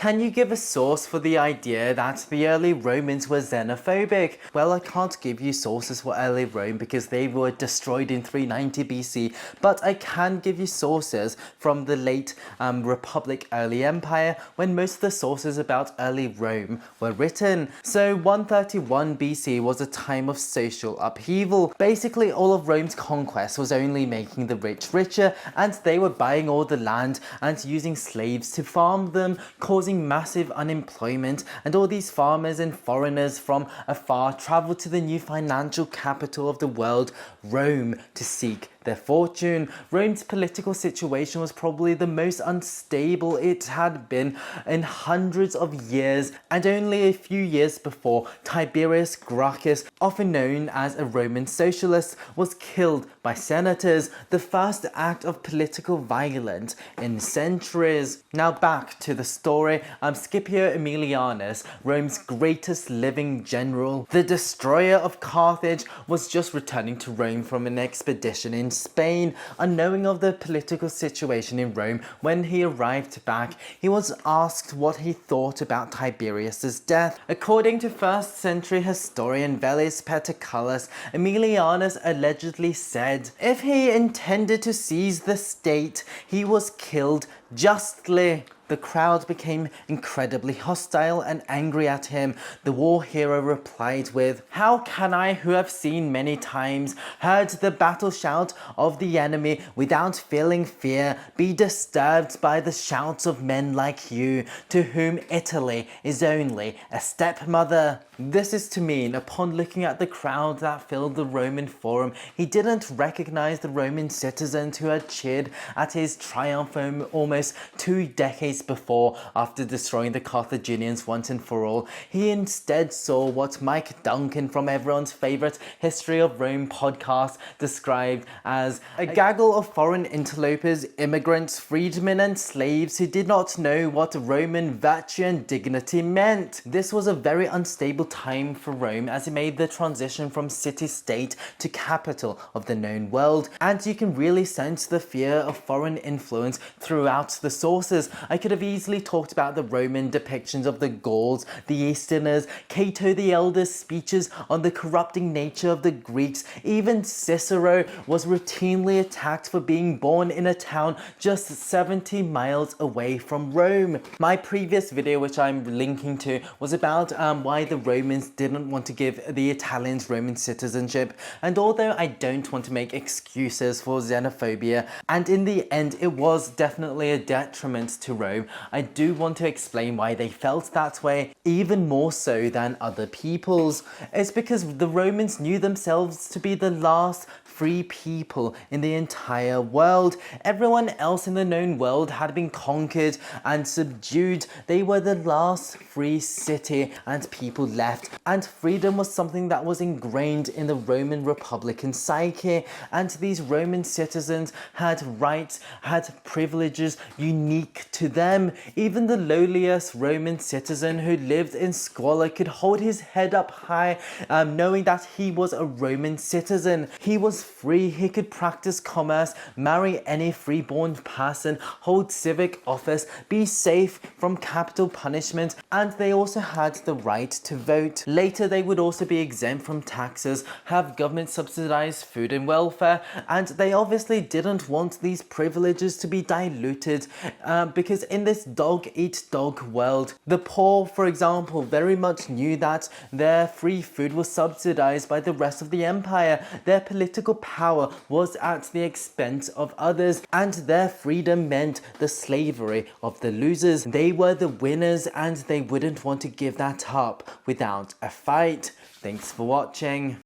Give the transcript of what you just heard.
Can you give a source for the idea that the early Romans were xenophobic? Well, I can't give you sources for early Rome because they were destroyed in 390 BC, but I can give you sources from the late Republic early Empire when most of the sources about early Rome were written. So 131 BC was a time of social upheaval. Basically, all of Rome's conquest was only making the rich richer, and they were buying all the land and using slaves to farm them, causing massive unemployment, and all these farmers and foreigners from afar traveled to the new financial capital of the world, Rome, to seek their fortune. Rome's political situation was probably the most unstable it had been in hundreds of years, and only a few years before, Tiberius Gracchus, often known as a Roman socialist, was killed by senators, the first act of political violence in centuries. Now back to the story. Scipio Aemilianus, Rome's greatest living general, the destroyer of Carthage, was just returning to Rome from an expedition in Spain. Unknowing of the political situation in Rome, when he arrived back, he was asked what he thought about Tiberius's death. According to 1st century historian Velleius Paterculus, Aemilianus allegedly said, "If he intended to seize the state, he was killed justly." The crowd became incredibly hostile and angry at him. The war hero replied with, "How can I, who have seen many times, heard the battle shout of the enemy without feeling fear, be disturbed by the shouts of men like you, to whom Italy is only a stepmother?" This is to mean, upon looking at the crowd that filled the Roman Forum, he didn't recognize the Roman citizens who had cheered at his triumph almost 2 decades before, after destroying the Carthaginians once and for all. He instead saw what Mike Duncan from everyone's favorite History of Rome podcast described as a gaggle of foreign interlopers, immigrants, freedmen and slaves who did not know what Roman virtue and dignity meant. This was a very unstable time for Rome as it made the transition from city-state to capital of the known world, and you can really sense the fear of foreign influence throughout the sources. I could have easily talked about the Roman depictions of the Gauls, the Easterners, Cato the Elder's speeches on the corrupting nature of the Greeks. Even Cicero was routinely attacked for being born in a town just 70 miles away from Rome. My previous video, which I'm linking to, was about why the Romans didn't want to give the Italians Roman citizenship, and although I don't want to make excuses for xenophobia, and in the end it was definitely a detriment to Rome, I do want to explain why they felt that way, even more so than other peoples. It's because the Romans knew themselves to be the last free people in the entire world. Everyone else in the known world had been conquered and subdued. They were the last free city and people left, and freedom was something that was ingrained in the Roman Republican psyche, and these Roman citizens had rights, had privileges unique to them. Even the lowliest Roman citizen who lived in squalor could hold his head up high, knowing that he was a Roman citizen. He was free, he could practice commerce, marry any freeborn person, hold civic office, be safe from capital punishment, and they also had the right to vote. Later they would also be exempt from taxes, have government subsidized food and welfare, and they obviously didn't want these privileges to be diluted because in this dog-eat-dog world, the poor, for example, very much knew that their free food was subsidized by the rest of the empire. Their political power was at the expense of others, and their freedom meant the slavery of the losers. They were the winners, and they wouldn't want to give that up without a fight. Thanks for watching.